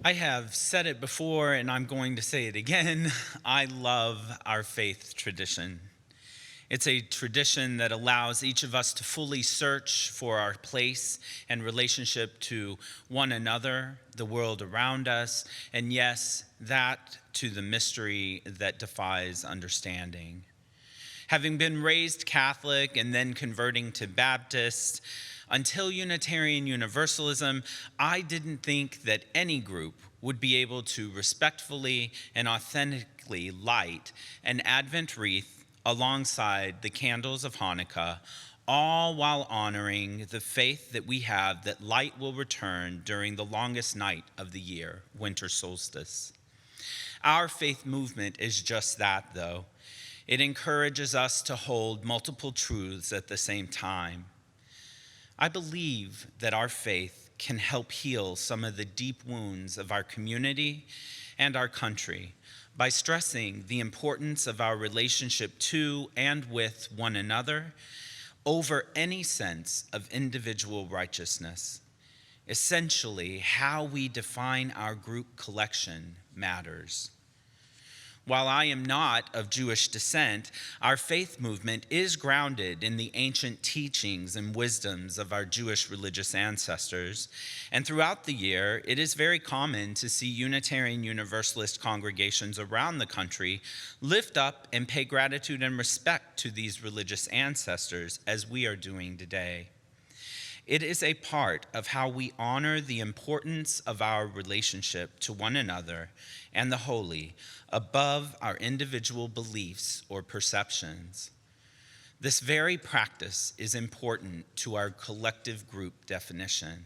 I have said it before, and I'm going to say it again. I love our faith tradition. It's a tradition that allows each of us to fully search for our place and relationship to one another, the world around us, and yes, that to the mystery that defies understanding. Having been raised Catholic and then converting to Baptist, until Unitarian Universalism, I didn't think that any group would be able to respectfully and authentically light an Advent wreath alongside the candles of Hanukkah, all while honoring the faith that we have that light will return during the longest night of the year, winter solstice. Our faith movement is just that, though. It encourages us to hold multiple truths at the same time. I believe that our faith can help heal some of the deep wounds of our community and our country by stressing the importance of our relationship to and with one another over any sense of individual righteousness. Essentially, how we define our group collection matters. While I am not of Jewish descent, our faith movement is grounded in the ancient teachings and wisdoms of our Jewish religious ancestors. And throughout the year, it is very common to see Unitarian Universalist congregations around the country lift up and pay gratitude and respect to these religious ancestors as we are doing today. It is a part of how we honor the importance of our relationship to one another and the holy above our individual beliefs or perceptions. This very practice is important to our collective group definition.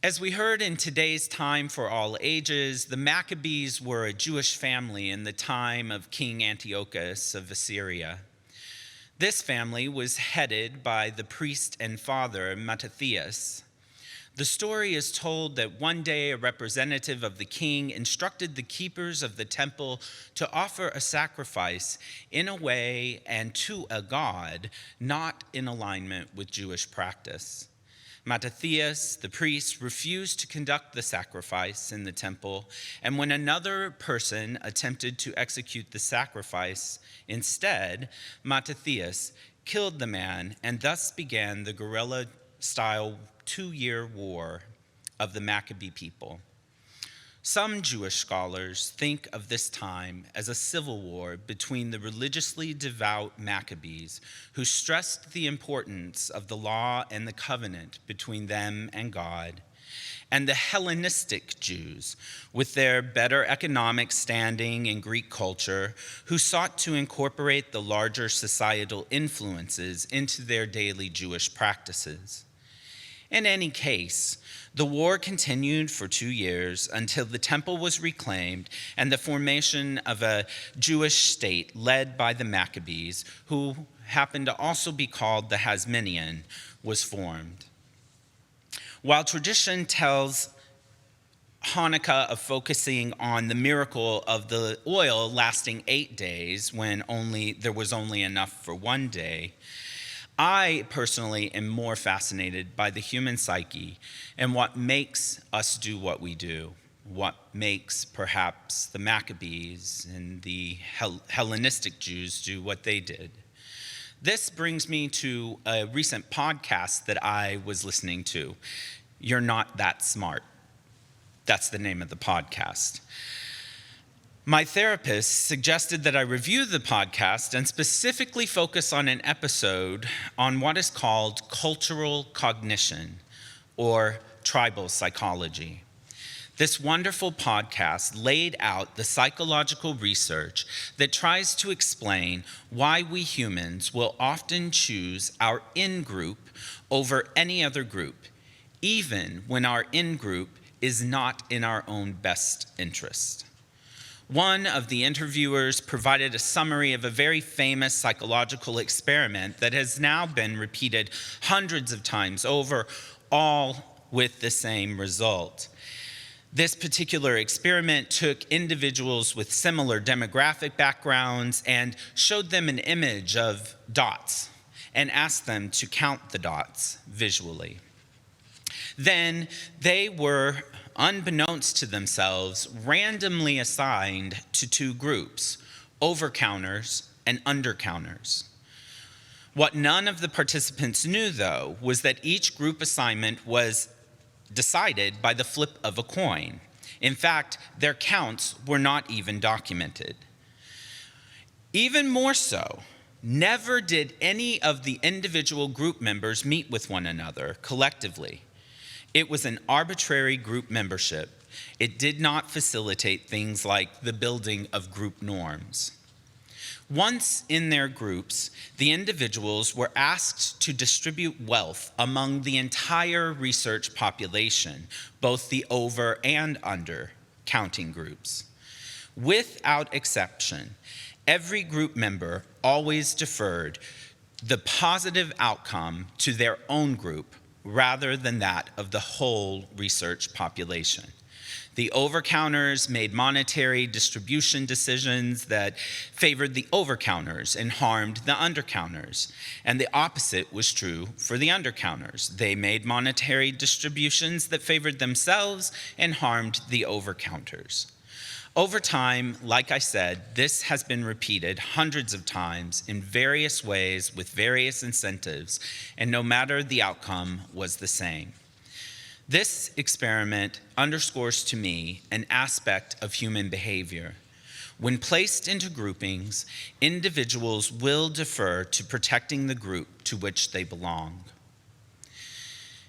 As we heard in today's Time for All Ages, the Maccabees were a Jewish family in the time of King Antiochus of Assyria. This family was headed by the priest and father Mattathias. The story is told that one day a representative of the king instructed the keepers of the temple to offer a sacrifice in a way and to a god not in alignment with Jewish practice. Mattathias, the priest, refused to conduct the sacrifice in the temple, and when another person attempted to execute the sacrifice instead, Mattathias killed the man, and thus began the guerrilla-style 2-year war of the Maccabee people. Some Jewish scholars think of this time as a civil war between the religiously devout Maccabees, who stressed the importance of the law and the covenant between them and God, and the Hellenistic Jews, with their better economic standing in Greek culture, who sought to incorporate the larger societal influences into their daily Jewish practices. In any case, the war continued for 2 years until the temple was reclaimed and the formation of a Jewish state led by the Maccabees, who happened to also be called the Hasmonean, was formed. While tradition tells Hanukkah of focusing on the miracle of the oil lasting 8 days when there was only enough for 1 day, I personally am more fascinated by the human psyche and what makes us do what we do, what makes perhaps the Maccabees and the Hellenistic Jews do what they did. This brings me to a recent podcast that I was listening to. You're Not That Smart. That's the name of the podcast. My therapist suggested that I review the podcast and specifically focus on an episode on what is called cultural cognition, or tribal psychology. This wonderful podcast laid out the psychological research that tries to explain why we humans will often choose our in-group over any other group, even when our in-group is not in our own best interest. One of the interviewers provided a summary of a very famous psychological experiment that has now been repeated hundreds of times over, all with the same result. This particular experiment took individuals with similar demographic backgrounds and showed them an image of dots and asked them to count the dots visually. Then they were unbeknownst to themselves, randomly assigned to two groups, overcounters and undercounters. What none of the participants knew, though, was that each group assignment was decided by the flip of a coin. In fact, their counts were not even documented. Even more so, never did any of the individual group members meet with one another collectively. It was an arbitrary group membership. It did not facilitate things like the building of group norms. Once in their groups, the individuals were asked to distribute wealth among the entire research population, both the over and under counting groups. Without exception, every group member always deferred the positive outcome to their own group rather than that of the whole research population. The overcounters made monetary distribution decisions that favored the overcounters and harmed the undercounters. And the opposite was true for the undercounters. They made monetary distributions that favored themselves and harmed the overcounters. Over time, like I said, this has been repeated hundreds of times in various ways with various incentives, and no matter the outcome was the same. This experiment underscores to me an aspect of human behavior. When placed into groupings, individuals will defer to protecting the group to which they belong.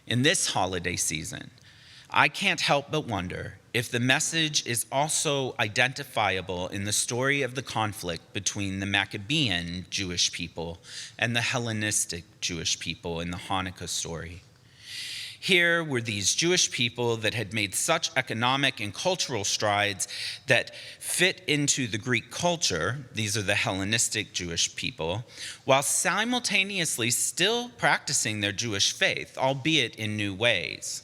In this holiday season, I can't help but wonder if the message is also identifiable in the story of the conflict between the Maccabean Jewish people and the Hellenistic Jewish people in the Hanukkah story. Here were these Jewish people that had made such economic and cultural strides that fit into the Greek culture, these are the Hellenistic Jewish people, while simultaneously still practicing their Jewish faith, albeit in new ways.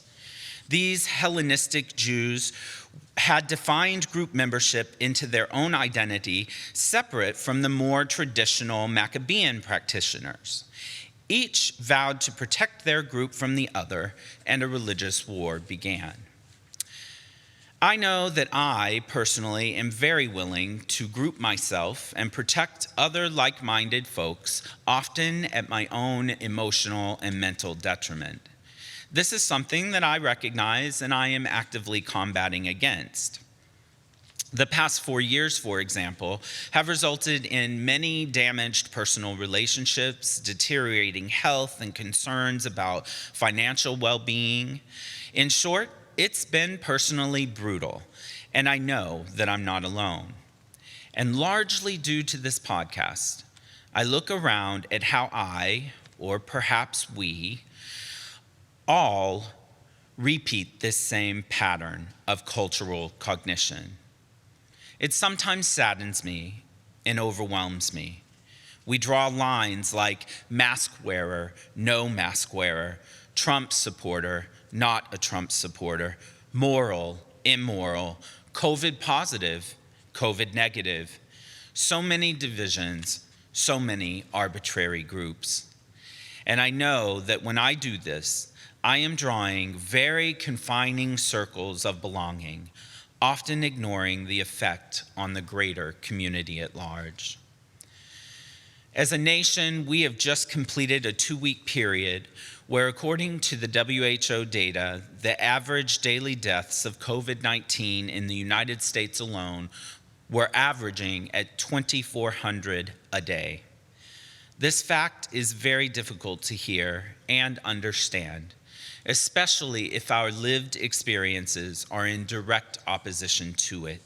These Hellenistic Jews had defined group membership into their own identity, separate from the more traditional Maccabean practitioners. Each vowed to protect their group from the other, and a religious war began. I know that I, personally, am very willing to group myself and protect other like-minded folks, often at my own emotional and mental detriment. This is something that I recognize and I am actively combating against. The past 4 years, for example, have resulted in many damaged personal relationships, deteriorating health, and concerns about financial well-being. In short, it's been personally brutal, and I know that I'm not alone. And largely due to this podcast, I look around at how I, or perhaps we, all repeat this same pattern of cultural cognition. It sometimes saddens me and overwhelms me. We draw lines like mask wearer, no mask wearer, Trump supporter, not a Trump supporter, moral, immoral, COVID positive, COVID negative. So many divisions, so many arbitrary groups. And I know that when I do this, I am drawing very confining circles of belonging, often ignoring the effect on the greater community at large. As a nation, we have just completed a 2-week period where, according to the WHO data, the average daily deaths of COVID-19 in the United States alone were averaging at 2,400 a day. This fact is very difficult to hear and understand, especially if our lived experiences are in direct opposition to it.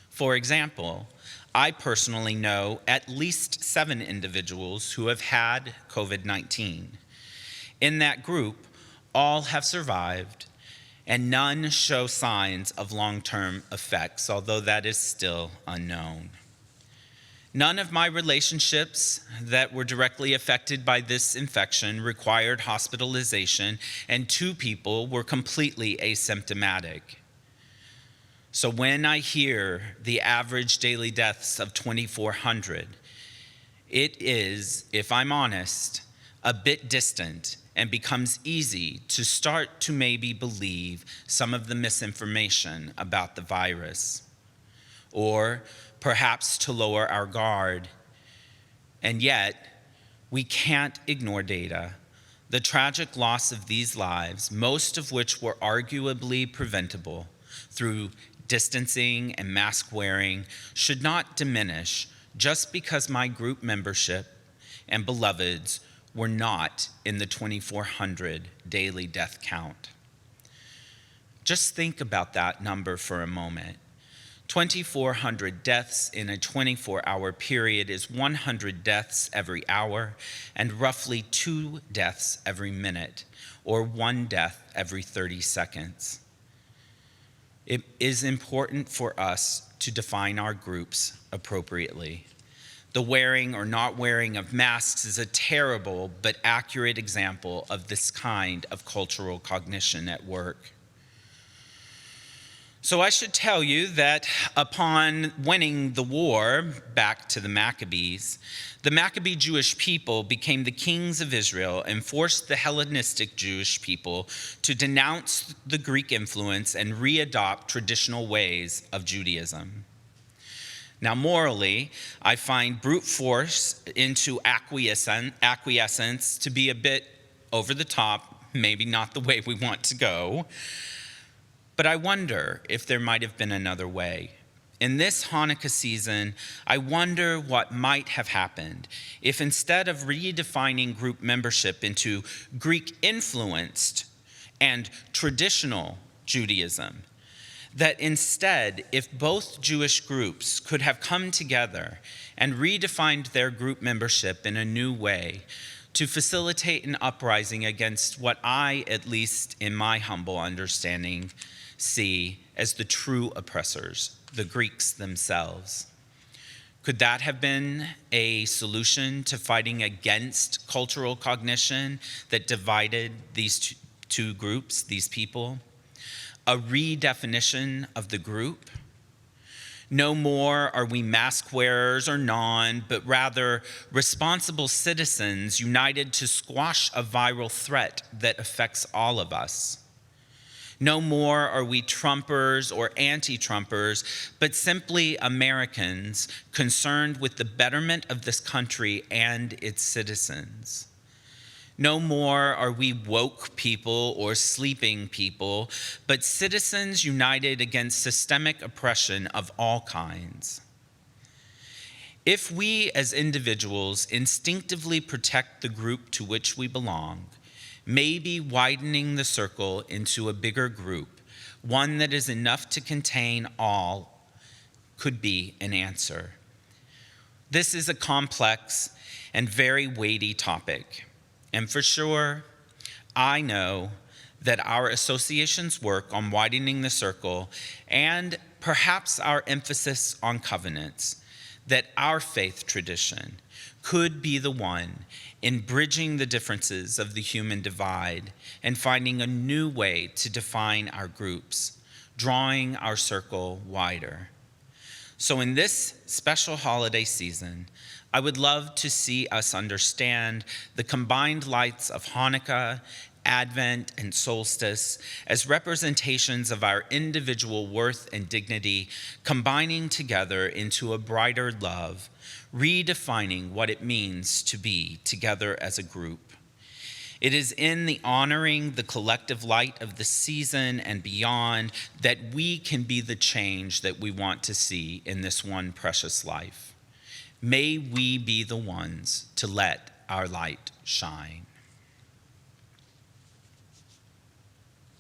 For example, I personally know at least 7 individuals who have had COVID-19. In that group, all have survived, and none show signs of long-term effects, although that is still unknown. None of my relationships that were directly affected by this infection required hospitalization, and 2 people were completely asymptomatic. So when I hear the average daily deaths of 2,400, it is, if I'm honest, a bit distant, and becomes easy to start to maybe believe some of the misinformation about the virus, or perhaps to lower our guard. And yet, we can't ignore data. The tragic loss of these lives, most of which were arguably preventable through distancing and mask wearing, should not diminish just because my group membership and beloveds were not in the 2,400 daily death count. Just think about that number for a moment. 2,400 deaths in a 24-hour period is 100 deaths every hour and roughly 2 deaths every minute, or 1 death every 30 seconds. It is important for us to define our groups appropriately. The wearing or not wearing of masks is a terrible but accurate example of this kind of cultural cognition at work. So I should tell you that upon winning the war back to the Maccabees, the Maccabee Jewish people became the kings of Israel and forced the Hellenistic Jewish people to denounce the Greek influence and readopt traditional ways of Judaism. Now, morally, I find brute force into acquiescence to be a bit over the top, maybe not the way we want to go. But I wonder if there might have been another way. In this Hanukkah season, I wonder what might have happened if instead of redefining group membership into Greek-influenced and traditional Judaism, that instead, if both Jewish groups could have come together and redefined their group membership in a new way to facilitate an uprising against what I, at least in my humble understanding, see as the true oppressors, the Greeks themselves. Could that have been a solution to fighting against cultural cognition that divided these two groups, these people? A redefinition of the group? No more are we mask wearers or non, but rather responsible citizens united to squash a viral threat that affects all of us. No more are we Trumpers or anti-Trumpers, but simply Americans concerned with the betterment of this country and its citizens. No more are we woke people or sleeping people, but citizens united against systemic oppression of all kinds. If we as individuals instinctively protect the group to which we belong, maybe widening the circle into a bigger group, one that is enough to contain all, could be an answer. This is a complex and very weighty topic. And for sure, I know that our association's work on widening the circle and perhaps our emphasis on covenants, that our faith tradition could be the one in bridging the differences of the human divide and finding a new way to define our groups, drawing our circle wider. So in this special holiday season, I would love to see us understand the combined lights of Hanukkah, Advent, and solstice as representations of our individual worth and dignity, combining together into a brighter love, redefining what it means to be together as a group. It is in the honoring the collective light of the season and beyond that we can be the change that we want to see in this one precious life. May we be the ones to let our light shine.